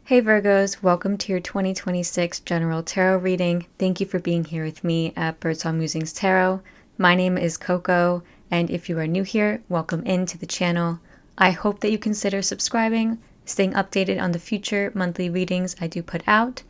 Hey Virgos, welcome to your 2026 General Tarot reading. Thank you for being here with me at Birdsong Musings Tarot. My name is Coco, and if you are new here, welcome into the channel. I hope that you consider subscribing, staying updated on the future monthly readings I do put out,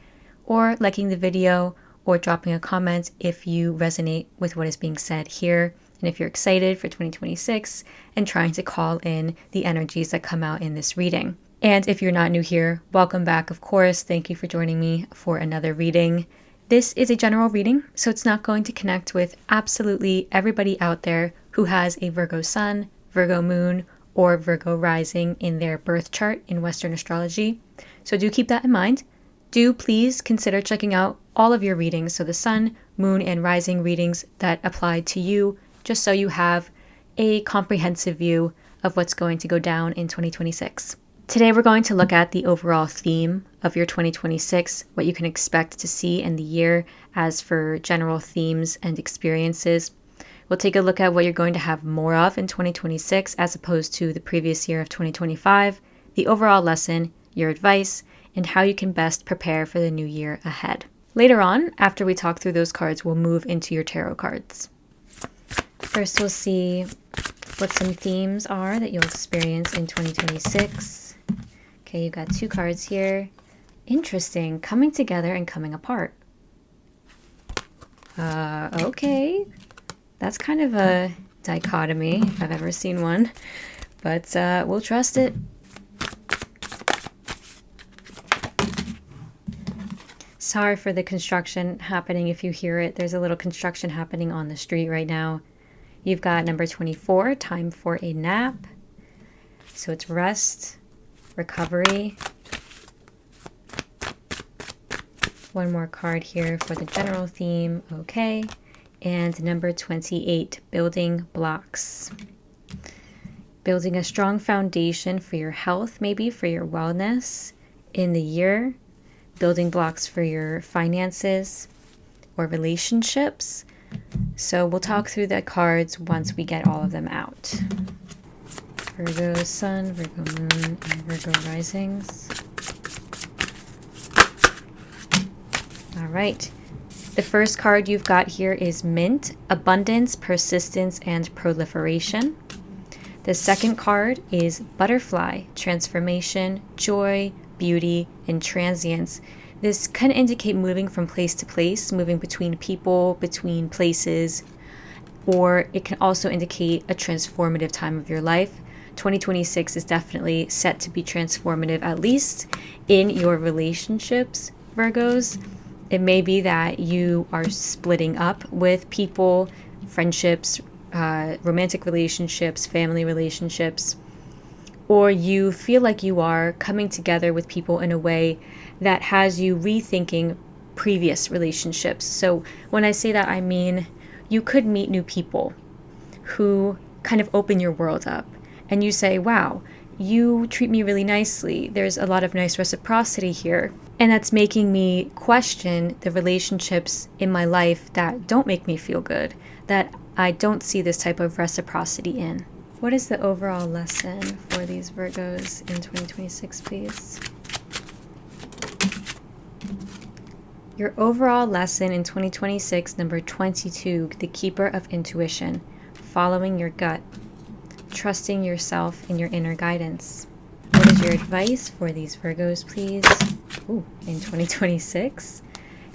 or liking the video, or dropping a comment if you resonate with what is being said here, and if you're excited for 2026 and trying to call in the energies that come out in this reading. And if you're not new here, welcome back, of course. Thank you for joining me for another reading. This is a general reading, so it's not going to connect with absolutely everybody out there who has a Virgo sun, Virgo moon, or Virgo rising in their birth chart in Western astrology. So do keep that in mind. Do please consider checking out all of your readings, so the sun, moon, and rising readings that apply to you, just so you have a comprehensive view of what's going to go down in 2026. Today we're going to look at the overall theme of your 2026, what you can expect to see in the year as for general themes and experiences. We'll take a look at what you're going to have more of in 2026 as opposed to the previous year of 2025, the overall lesson, your advice, and how you can best prepare for the new year ahead. Later on, after we talk through those cards, we'll move into your tarot cards. First, we'll see what some themes are that you'll experience in 2026. Okay, you've got two cards here. Interesting. Coming together and coming apart. Okay. That's kind of a dichotomy, if I've ever seen one. But we'll trust it. Sorry for the construction happening if you hear it. There's a little construction happening on the street right now. You've got number 24, time for a nap. So it's rest. Recovery. One more card here for the general theme. Okay. And number 28, building blocks. Building a strong foundation for your health, maybe for your wellness in the year. Building blocks for your finances or relationships. So we'll talk through the cards once we get all of them out. Virgo sun, Virgo moon, and Virgo risings. All right. The first card you've got here is Mint, abundance, persistence, and proliferation. The second card is Butterfly, transformation, joy, beauty, and transience. This can indicate moving from place to place, moving between people, between places, or it can also indicate a transformative time of your life. 2026 is definitely set to be transformative, at least in your relationships, Virgos. It may be that you are splitting up with people, friendships, romantic relationships, family relationships, or you feel like you are coming together with people in a way that has you rethinking previous relationships. So when I say that, I mean you could meet new people who kind of open your world up. And you say, wow, you treat me really nicely. There's a lot of nice reciprocity here. And that's making me question the relationships in my life that don't make me feel good, that I don't see this type of reciprocity in. What is the overall lesson for these Virgos in 2026, please? Your overall lesson in 2026, number 22, the Keeper of Intuition, following your gut. Trusting yourself and your inner guidance. What is your advice for these Virgos, please? Ooh, in 2026,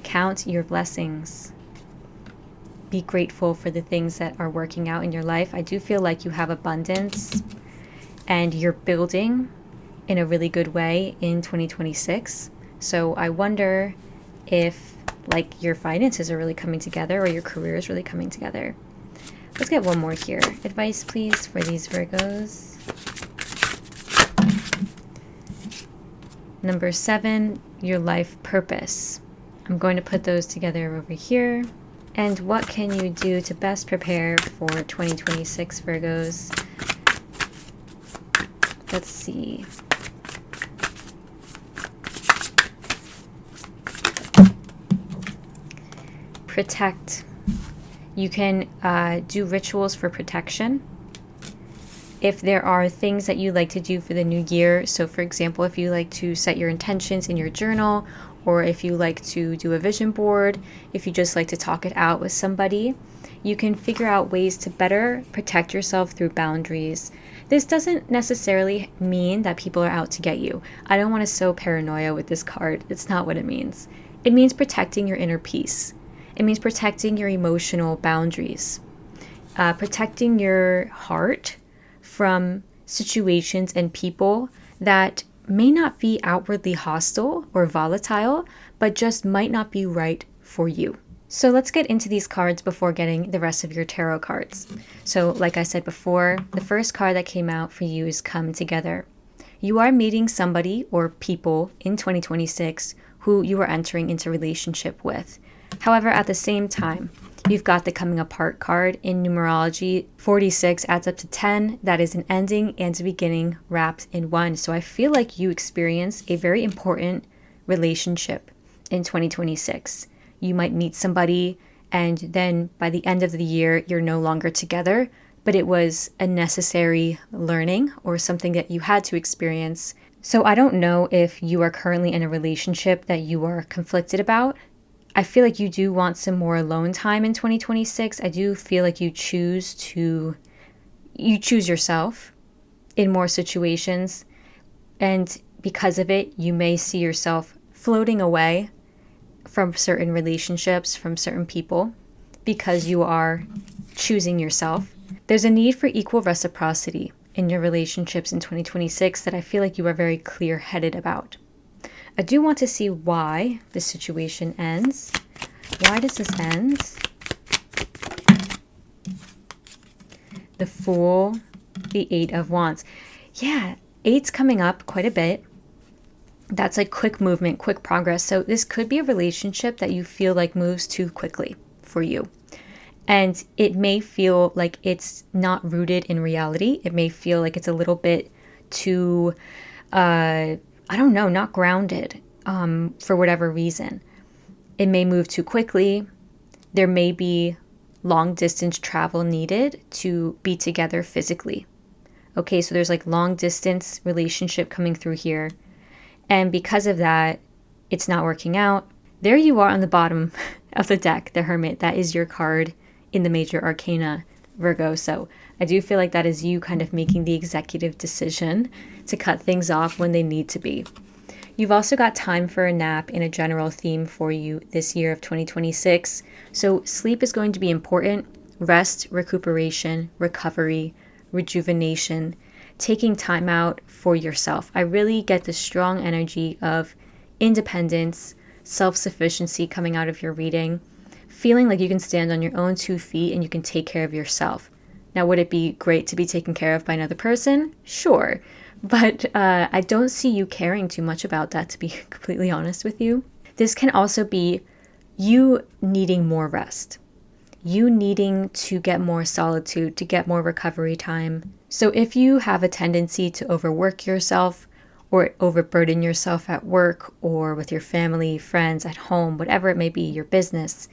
count your blessings. Be grateful for the things that are working out in your life. I do feel like you have abundance and you're building in a really good way in 2026. So I wonder if like your finances are really coming together or your career is really coming together. Let's get one more here. Advice, please, for these Virgos. Number 7, your life purpose. I'm going to put those together over here. And what can you do to best prepare for 2026, Virgos? Let's see. Protect. You can do rituals for protection. If there are things that you like to do for the new year, so for example, if you like to set your intentions in your journal, or if you like to do a vision board, if you just like to talk it out with somebody, you can figure out ways to better protect yourself through boundaries. This doesn't necessarily mean that people are out to get you. I don't want to sow paranoia with this card. It's not what it means. It means protecting your inner peace. It means protecting your emotional boundaries, protecting your heart from situations and people that may not be outwardly hostile or volatile, but just might not be right for you. So let's get into these cards before getting the rest of your tarot cards. So like I said before, the first card that came out for you is Come Together. You are meeting somebody or people in 2026 who you are entering into relationship with. However, at the same time, you've got the Coming Apart card. In numerology, 46 adds up to 10. That is an ending and a beginning wrapped in one. So I feel like you experience a very important relationship in 2026. You might meet somebody and then by the end of the year, you're no longer together, but it was a necessary learning or something that you had to experience. So I don't know if you are currently in a relationship that you are conflicted about. I feel like you do want some more alone time in 2026. I do feel like you choose yourself in more situations. And because of it, you may see yourself floating away from certain relationships, from certain people, because you are choosing yourself. There's a need for equal reciprocity in your relationships in 2026 that I feel like you are very clear-headed about. I do want to see why this situation ends. Why does this end? The Fool, the Eight of Wands. Yeah, eight's coming up quite a bit. That's like quick movement, quick progress. So this could be a relationship that you feel like moves too quickly for you. And it may feel like it's not rooted in reality. It may feel like it's a little bit too, not grounded for whatever reason. It may move too quickly. There may be long distance travel needed to be together physically. Okay, so there's like long distance relationship coming through here. And because of that, it's not working out. There you are on the bottom of the deck, the Hermit. That is your card in the major arcana, Virgo. So I do feel like that is you kind of making the executive decision to cut things off when they need to be. You've also got time for a nap in a general theme for you this year of 2026. So sleep is going to be important. Rest, recuperation, recovery, rejuvenation, taking time out for yourself. I really get the strong energy of independence, self-sufficiency coming out of your reading, feeling like you can stand on your own 2 feet and you can take care of yourself. Now, would it be great to be taken care of by another person? Sure. But I don't see you caring too much about that, to be completely honest with you. This can also be you needing more rest, you needing to get more solitude, to get more recovery time. So if you have a tendency to overwork yourself or overburden yourself at work or with your family, friends, at home, whatever it may be, your business,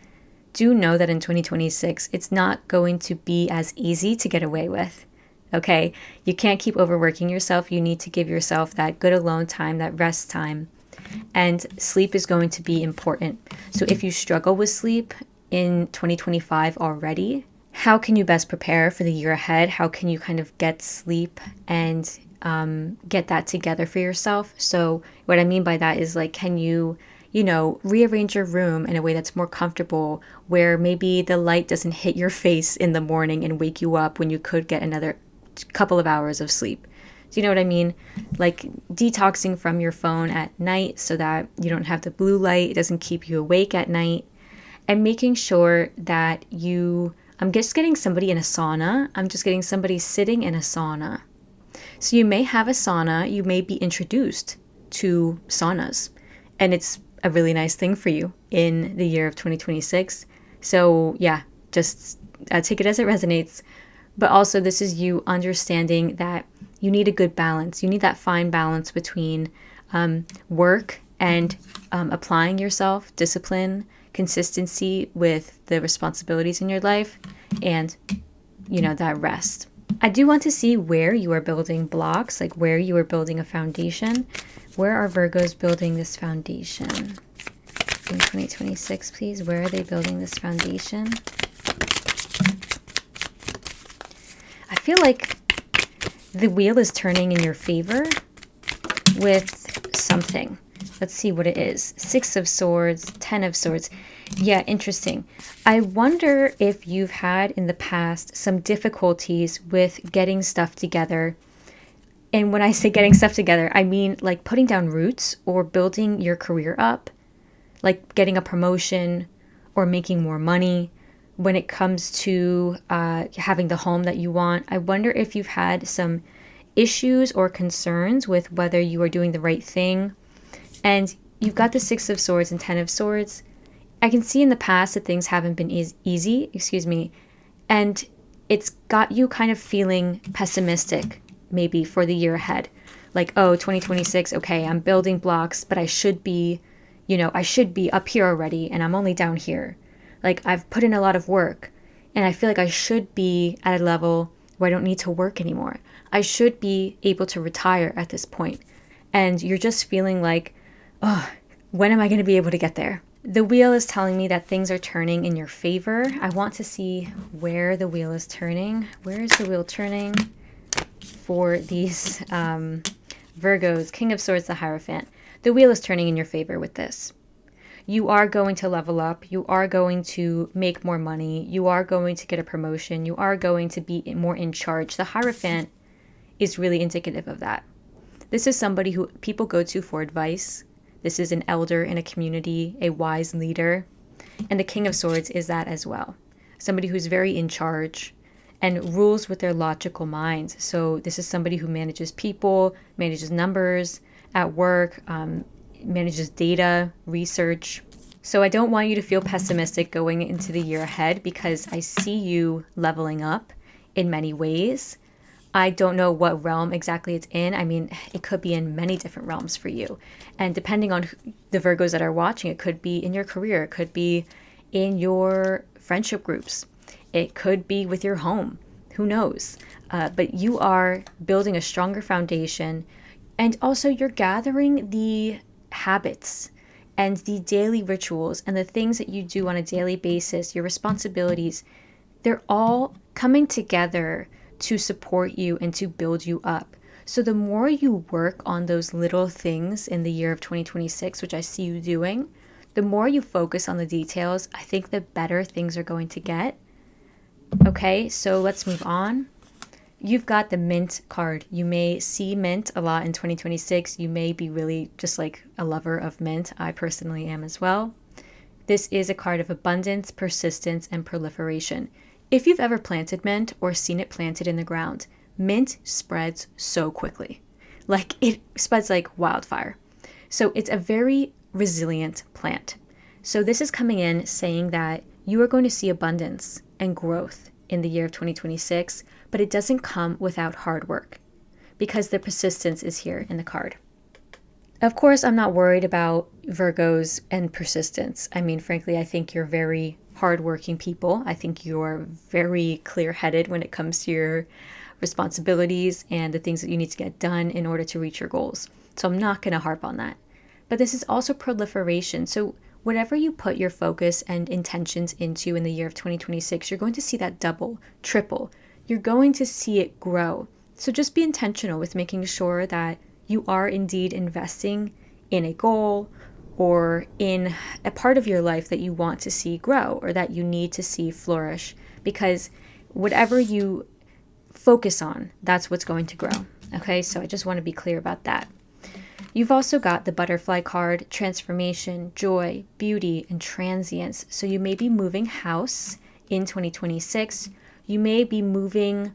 do know that in 2026, it's not going to be as easy to get away with. Okay, you can't keep overworking yourself. You need to give yourself that good alone time, that rest time. And sleep is going to be important. So if you struggle with sleep in 2025 already, how can you best prepare for the year ahead? How can you kind of get sleep and get that together for yourself? So what I mean by that is like, can you rearrange your room in a way that's more comfortable, where maybe the light doesn't hit your face in the morning and wake you up when you could get another couple of hours of sleep. Do you know what I mean? Like detoxing from your phone at night so that you don't have the blue light. It doesn't keep you awake at night. And making sure that I'm just getting somebody in a sauna. I'm just getting somebody sitting in a sauna. So you may have a sauna. You may be introduced to saunas. And it's a really nice thing for you in the year of 2026. So yeah, just take it as it resonates. But also this is you understanding that you need a good balance. You need that fine balance between work and applying yourself, discipline, consistency with the responsibilities in your life, and that rest. I do want to see where you are building blocks, like where you are building a foundation. Where are Virgos building this foundation? In 2026, please. Where are they building this foundation? I feel like the wheel is turning in your favor with something. Let's see what it is. 6 of Swords, 10 of Swords. Yeah, interesting. I wonder if you've had in the past some difficulties with getting stuff together. And when I say getting stuff together, I mean like putting down roots or building your career up, like getting a promotion or making more money. When it comes to having the home that you want, I wonder if you've had some issues or concerns with whether you are doing the right thing. And you've got the 6 of Swords and 10 of Swords. I can see in the past that things haven't been easy, and it's got you kind of feeling pessimistic maybe for the year ahead. Like, oh, 2026, okay, I'm building blocks, but I should be up here already, and I'm only down here. Like, I've put in a lot of work, and I feel like I should be at a level where I don't need to work anymore. I should be able to retire at this point. And you're just feeling like, oh, when am I going to be able to get there? The wheel is telling me that things are turning in your favor. I want to see where the wheel is turning. Where is the wheel turning for these Virgos? King of Swords, the Hierophant. The wheel is turning in your favor with this. You are going to level up. You are going to make more money. You are going to get a promotion. You are going to be more in charge. The Hierophant is really indicative of that. This is somebody who people go to for advice. This is an elder in a community, a wise leader. And the King of Swords is that as well. Somebody who's very in charge and rules with their logical mind. So this is somebody who manages people, manages numbers at work, manages data, research. So I don't want you to feel pessimistic going into the year ahead, because I see you leveling up in many ways. I don't know what realm exactly it's in. I mean, it could be in many different realms for you. And depending on the Virgos that are watching, it could be in your career. It could be in your friendship groups. It could be with your home. Who knows? But you are building a stronger foundation. And also you're gathering the habits and the daily rituals and the things that you do on a daily basis, your responsibilities. They're all coming together to support you and to build you up. So the more you work on those little things in the year of 2026, which I see you doing, the more you focus on the details, I think the better things are going to get. Okay, so let's move on. You've got the Mint card. You may see mint a lot in 2026. You may be really just like a lover of mint. I personally am as well. This is a card of abundance, persistence, and proliferation. If you've ever planted mint or seen it planted in the ground, mint spreads so quickly. Like, it spreads like wildfire. So it's a very resilient plant. So this is coming in saying that you are going to see abundance and growth in the year of 2026, but it doesn't come without hard work, because the persistence is here in the card. Of course, I'm not worried about Virgos and persistence. I mean, frankly, I think you're very hardworking people. I think you're very clear-headed when it comes to your responsibilities and the things that you need to get done in order to reach your goals. So I'm not going to harp on that. But this is also proliferation. So whatever you put your focus and intentions into in the year of 2026, you're going to see that double, triple. You're going to see it grow. So just be intentional with making sure that you are indeed investing in a goal or in a part of your life that you want to see grow or that you need to see flourish, because whatever you focus on, that's what's going to grow. Okay, so I just want to be clear about that. You've also got the butterfly card, transformation, joy, beauty, and transience. So you may be moving house in 2026. You may be moving,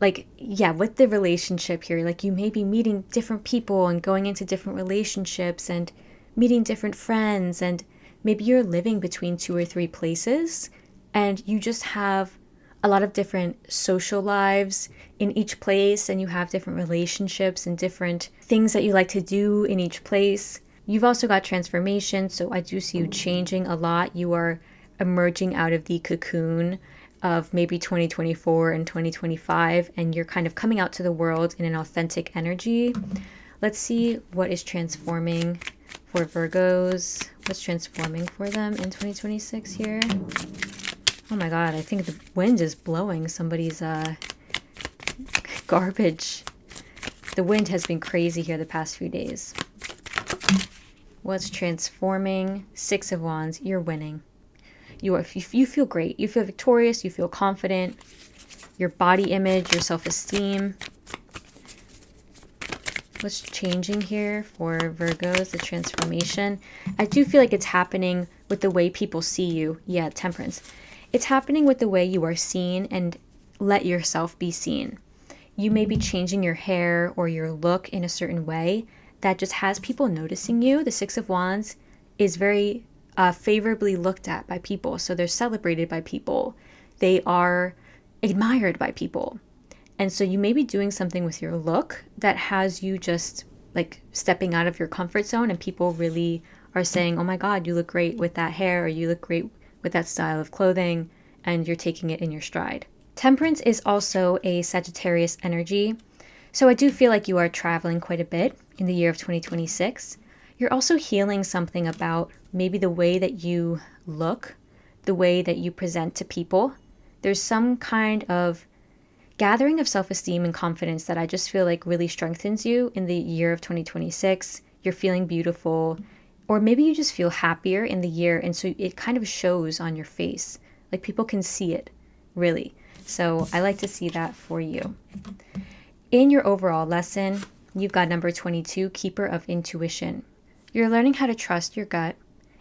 with the relationship here, like you may be meeting different people and going into different relationships and meeting different friends, and maybe you're living between 2 or 3 places and you just have a lot of different social lives in each place, and you have different relationships and different things that you like to do in each place. You've also got transformation, so I do see you changing a lot. You are emerging out of the cocoon of maybe 2024 and 2025, and you're kind of coming out to the world in an authentic energy. Let's see what is transforming for Virgos. What's transforming for them in 2026 here? Oh my God, I think the wind is blowing somebody's garbage. The wind has been crazy here the past few days. What's transforming? Six of Wands. You're winning. You feel great. You feel victorious. You feel confident. Your body image, your self-esteem. What's changing here for Virgos? The transformation. I do feel like it's happening with the way people see you. Yeah, Temperance. It's happening with the way you are seen, and let yourself be seen. You may be changing your hair or your look in a certain way that just has people noticing you. The Six of Wands is very favorably looked at by people. So they're celebrated by people. They are admired by people. And so you may be doing something with your look that has you just like stepping out of your comfort zone, and people really are saying, oh my God, you look great with that hair, or you look great with that style of clothing, and you're taking it in your stride. Temperance is also a Sagittarius energy. So I do feel like you are traveling quite a bit in the year of 2026. You're also healing something about maybe the way that you look, the way that you present to people. There's some kind of gathering of self-esteem and confidence that I just feel like really strengthens you in the year of 2026. You're feeling beautiful, or maybe you just feel happier in the year, and so it kind of shows on your face. Like people can see it, really. So I like to see that for you. In your overall lesson, you've got number 22, Keeper of Intuition. You're learning how to trust your gut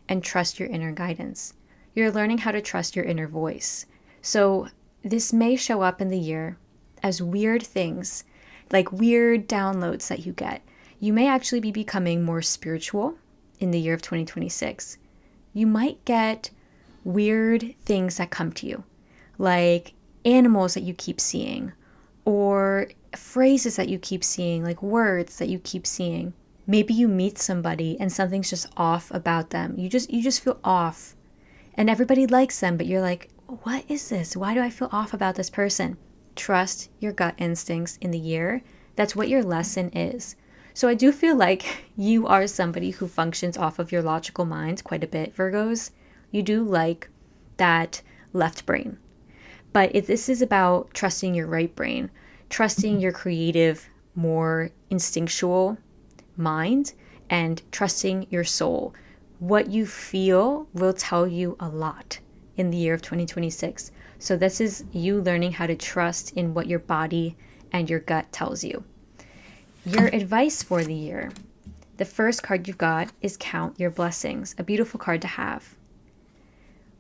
and trust your inner guidance. You're learning how to trust your inner voice. So this may show up in the year as weird things, like weird downloads that you get. You may actually be becoming more spiritual in the year of 2026. You might get weird things that come to you, like animals that you keep seeing, or phrases that you keep seeing, like words that you keep seeing. Maybe you meet somebody and something's just off about them. You just feel off, and everybody likes them, but you're like, what is this? Why do I feel off about this person? Trust your gut instincts in the year. That's what your lesson is. So I do feel like you are somebody who functions off of your logical mind quite a bit, Virgos. You do like that left brain. But this is about trusting your right brain, trusting your creative, more instinctual mind, and trusting your soul. What you feel will tell you a lot in the year of 2026. So this is you learning how to trust in what your body and your gut tells you. Your advice for the year. The first card you've got is Count Your Blessings, a beautiful card to have.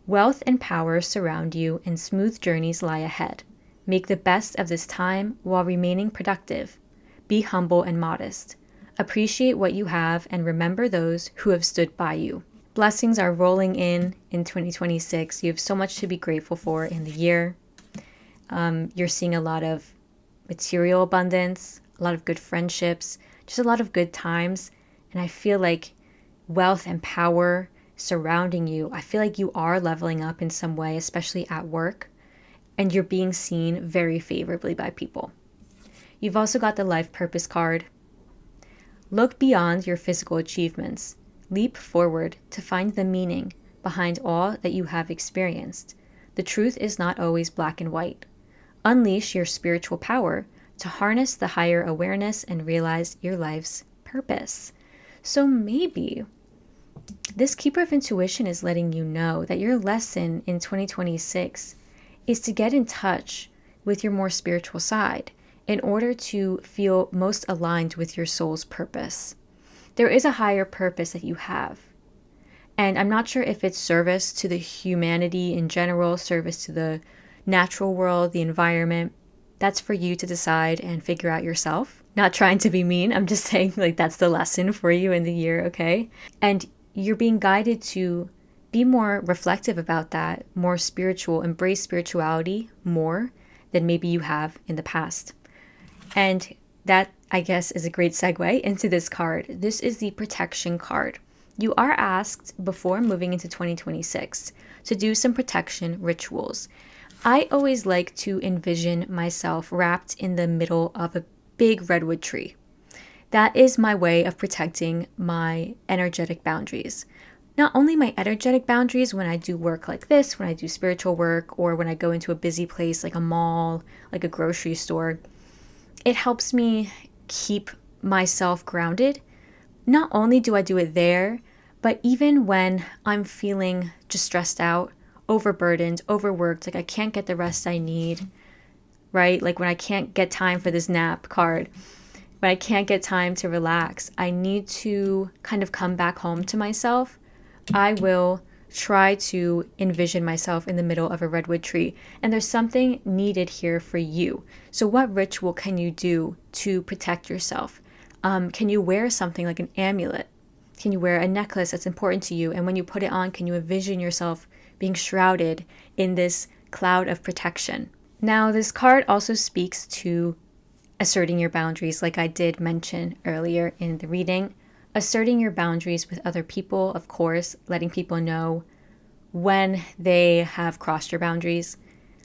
Wealth and power surround you, and smooth journeys lie ahead. Make the best of this time while remaining productive. Be humble and modest. Appreciate what you have and remember those who have stood by you. Blessings are rolling in 2026. You have so much to be grateful for in the year. You're seeing a lot of material abundance, a lot of good friendships, just a lot of good times. And I feel like wealth and power surrounding you. I feel like you are leveling up in some way, especially at work, and you're being seen very favorably by people. You've also got the Life Purpose card. Look beyond your physical achievements. Leap forward to find the meaning behind all that you have experienced. The truth is not always black and white. Unleash your spiritual power to harness the higher awareness and realize your life's purpose. So maybe this Keeper of Intuition is letting you know that your lesson in 2026 is to get in touch with your more spiritual side in order to feel most aligned with your soul's purpose. There is a higher purpose that you have. And I'm not sure if it's service to the humanity in general, service to the natural world, the environment. That's for you to decide and figure out yourself. Not trying to be mean. I'm just saying like that's the lesson for you in the year, okay? And you're being guided to be more reflective about that, more spiritual, embrace spirituality more than maybe you have in the past. And that, I guess, is a great segue into this card. This is the Protection card. You are asked before moving into 2026 to do some protection rituals. I always like to envision myself wrapped in the middle of a big redwood tree. That is my way of protecting my energetic boundaries. Not only my energetic boundaries when I do work like this, when I do spiritual work, or when I go into a busy place like a mall, like a grocery store, it helps me keep myself grounded. Not only do I do it there, but even when I'm feeling just stressed out, overburdened, overworked, like I can't get the rest I need, right? Like when I can't get time for this nap card, when I can't get time to relax, I need to kind of come back home to myself. I will try to envision myself in the middle of a redwood tree. And there's something needed here for you. So what ritual can you do to protect yourself? Can you wear something like an amulet? Can you wear a necklace that's important to you? And when you put it on, can you envision yourself being shrouded in this cloud of protection? Now, this card also speaks to asserting your boundaries, like I did mention earlier in the reading. Asserting your boundaries with other people, of course, letting people know when they have crossed your boundaries,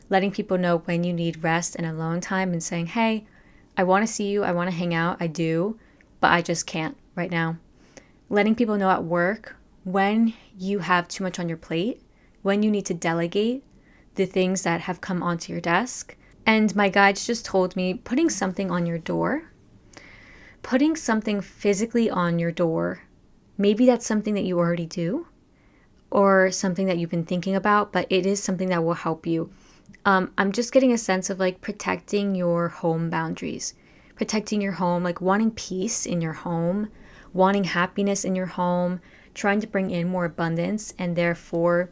letting people know when you need rest and alone time, and saying, hey, I want to see you, I want to hang out, I do, but I just can't right now. Letting people know at work when you have too much on your plate, when you need to delegate the things that have come onto your desk. And my guides just told me putting something on your door, putting something physically on your door, maybe that's something that you already do or something that you've been thinking about, but it is something that will help you. I'm just getting a sense of like protecting your home boundaries, protecting your home, like wanting peace in your home, wanting happiness in your home, trying to bring in more abundance, and therefore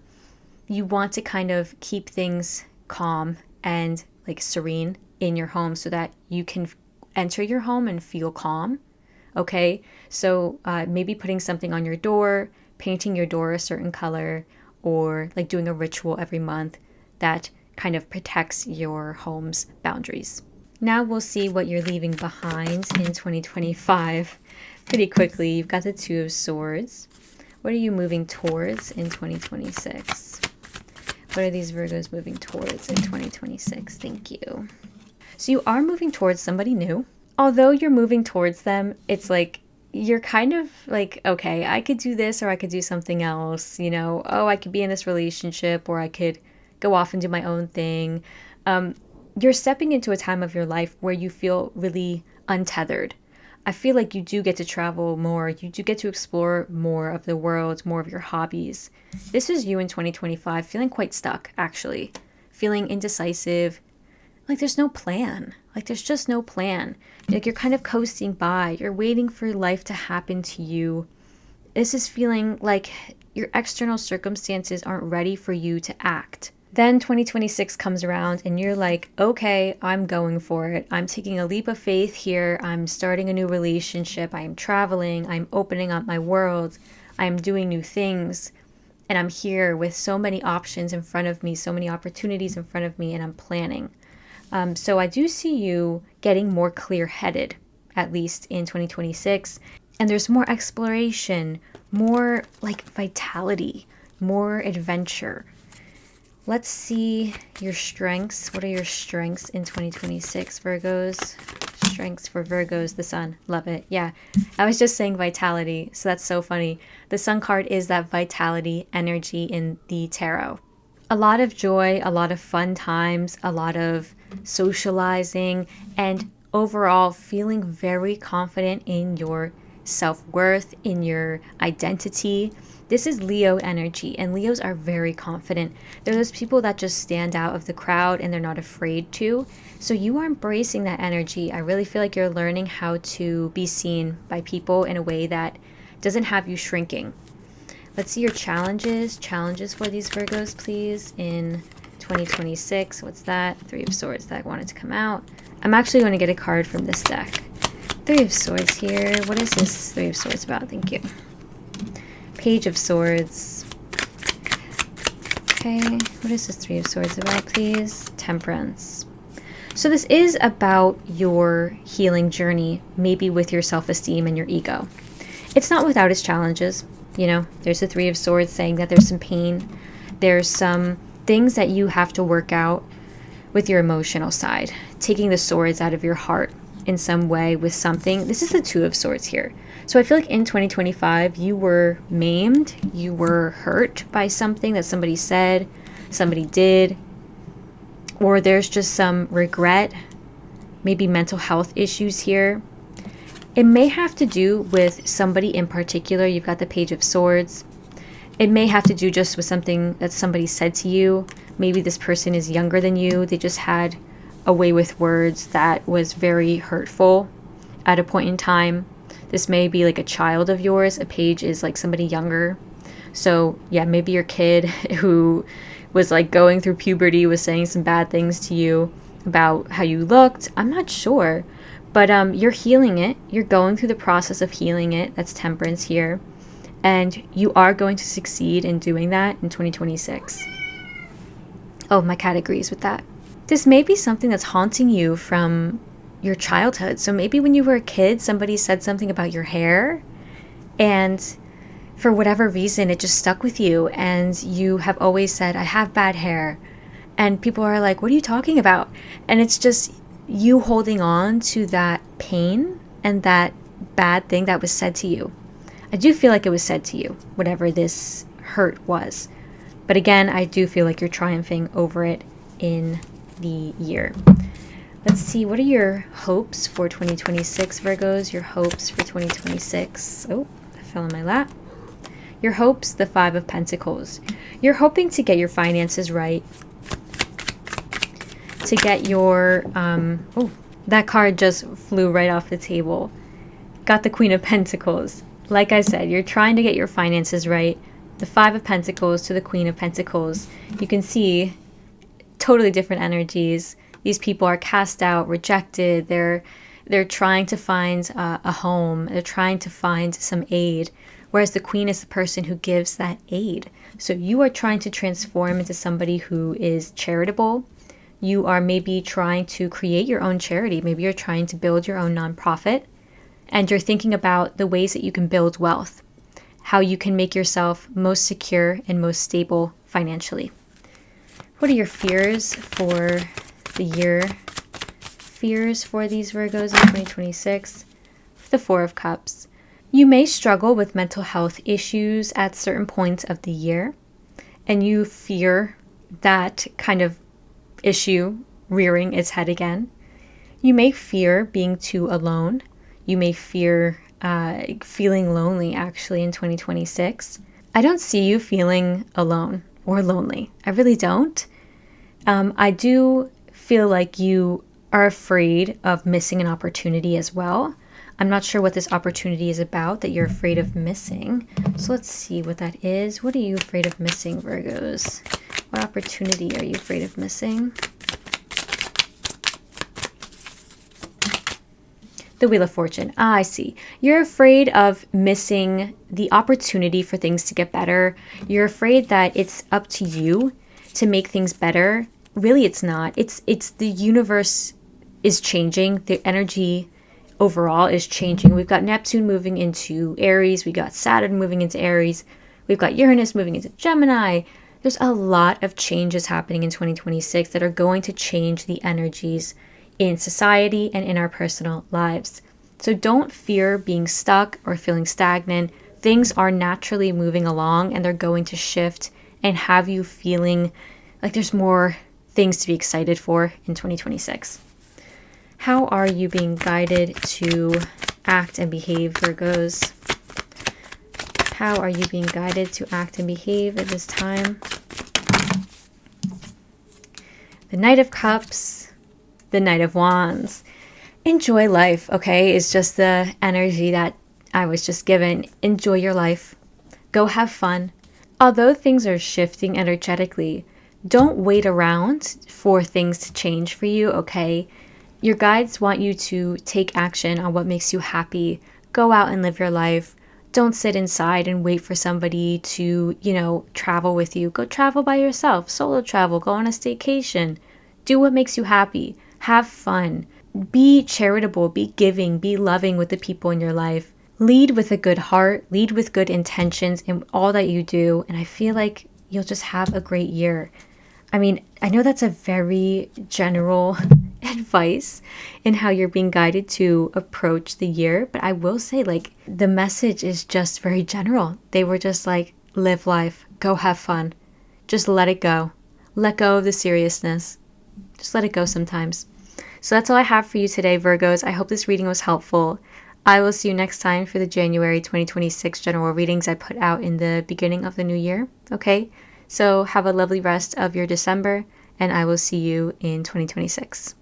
you want to kind of keep things calm and like serene in your home so that you can enter your home and feel calm. Okay, so maybe putting something on your door, painting your door a certain color, or like doing a ritual every month that kind of protects your home's boundaries. Now we'll see what you're leaving behind in 2025 pretty quickly. You've got the Two of Swords. What are you moving towards in 2026? What are these Virgos moving towards in 2026? Thank you. So you are moving towards somebody new. Although you're moving towards them, it's like you're kind of like, okay, I could do this or I could do something else. You know, oh, I could be in this relationship or I could go off and do my own thing. You're stepping into a time of your life where you feel really untethered. I feel like you do get to travel more. You do get to explore more of the world, more of your hobbies. This is you in 2025, feeling quite stuck, actually. Feeling indecisive. Like there's no plan. Like there's just no plan. Like you're kind of coasting by. You're waiting for life to happen to you. This is feeling like your external circumstances aren't ready for you to act. Then 2026 comes around and you're like, okay, I'm going for it. I'm taking a leap of faith here. I'm starting a new relationship. I'm traveling. I'm opening up my world. I'm doing new things. And I'm here with so many options in front of me, so many opportunities in front of me, and I'm planning. So I do see you getting more clear-headed, at least in 2026. And there's more exploration, more like vitality, more adventure. Let's see your strengths. What are your strengths in 2026, Virgos? Strengths for Virgos, the sun. Love it. Yeah, I was just saying vitality, so that's so funny. The sun card is that vitality energy in the tarot. A lot of joy, a lot of fun times, a lot of socializing, and overall feeling very confident in your self-worth, in your identity. This is Leo energy, and Leos are very confident. They're those people that just stand out of the crowd and they're not afraid to. So you are embracing that energy. I really feel like you're learning how to be seen by people in a way that doesn't have you shrinking. Let's see your challenges. Challenges for these Virgos, please, in 2026. What's that? Three of Swords that wanted to come out. I'm actually going to get a card from this deck. Three of Swords here. What is this Three of Swords about? Thank you. Page of Swords. Okay, what is this Three of Swords about, please? Temperance. So this is about your healing journey, maybe with your self-esteem and your ego. It's not without its challenges. You know, there's the Three of Swords saying that there's some pain. There's some things that you have to work out with your emotional side, taking the swords out of your heart in some way with something. This is the Two of Swords here. So I feel like in 2025, you were maimed, you were hurt by something that somebody said, somebody did, or there's just some regret, maybe mental health issues here. It may have to do with somebody in particular. You've got the Page of Swords. It may have to do just with something that somebody said to you. Maybe this person is younger than you. They just had a way with words that was very hurtful at a point in time. This may be like a child of yours. A page is like somebody younger. So yeah, maybe your kid who was like going through puberty was saying some bad things to you about how you looked. I'm not sure. But you're healing it. You're going through the process of healing it. That's Temperance here. And you are going to succeed in doing that in 2026. Oh, my cat agrees with that. This may be something that's haunting you from your childhood. So maybe when you were a kid, somebody said something about your hair. And for whatever reason, it just stuck with you. And you have always said, I have bad hair. And people are like, what are you talking about? And it's just you holding on to that pain and that bad thing that was said to you. I do feel like it was said to you, whatever this hurt was. But again, I do feel like you're triumphing over it in the year. Let's see, what are your hopes for 2026, Virgos? Your hopes for 2026. Oh, I fell in my lap. Your hopes, the Five of Pentacles. You're hoping to get your finances right. To get your, oh, that card just flew right off the table. Got the Queen of Pentacles. Like I said, you're trying to get your finances right. The Five of Pentacles to the Queen of Pentacles. You can see totally different energies. These people are cast out, rejected. They're trying to find a home. They're trying to find some aid. Whereas the Queen is the person who gives that aid. So you are trying to transform into somebody who is charitable. You are maybe trying to create your own charity. Maybe you're trying to build your own nonprofit. And you're thinking about the ways that you can build wealth. How you can make yourself most secure and most stable financially. What are your fears for the year? Fears for these Virgos in 2026? The Four of Cups. You may struggle with mental health issues at certain points of the year. And you fear that kind of issue rearing its head again. You may fear being too alone. You may fear feeling lonely actually in 2026. I don't see you feeling alone or lonely. I really don't. I do feel like you are afraid of missing an opportunity as well. I'm not sure what this opportunity is about that you're afraid of missing. So let's see what that is. What are you afraid of missing, Virgos? What opportunity are you afraid of missing? The Wheel of Fortune. Ah, I see. You're afraid of missing the opportunity for things to get better. You're afraid that it's up to you to make things better. Really, it's not. It's the universe is changing. The energy overall is changing. We've got Neptune moving into Aries. We got Saturn moving into Aries. We've got Uranus moving into Gemini. There's a lot of changes happening in 2026 that are going to change the energies in society and in our personal lives. So don't fear being stuck or feeling stagnant. Things are naturally moving along and they're going to shift and have you feeling like there's more things to be excited for in 2026. How are you being guided to act and behave, Virgos? How are you being guided to act and behave at this time? The Knight of Cups, the Knight of Wands. Enjoy life, okay? It's just the energy that I was just given. Enjoy your life. Go have fun. Although things are shifting energetically, don't wait around for things to change for you, okay? Your guides want you to take action on what makes you happy. Go out and live your life. Don't sit inside and wait for somebody to, travel with you. Go travel by yourself. Solo travel. Go on a staycation. Do what makes you happy. Have fun. Be charitable. Be giving. Be loving with the people in your life. Lead with a good heart. Lead with good intentions in all that you do. And I feel like you'll just have a great year. I mean, I know that's a very general advice in how you're being guided to approach the year, but I will say, like, the message is just very general. They were just like, live life, go have fun, just let it go. Let go of the seriousness. Just let it go sometimes. So that's all I have for you today, Virgos. I hope this reading was helpful. I will see you next time for the January 2026 general readings I put out in the beginning of the new year. Okay? So have a lovely rest of your December, and I will see you in 2026.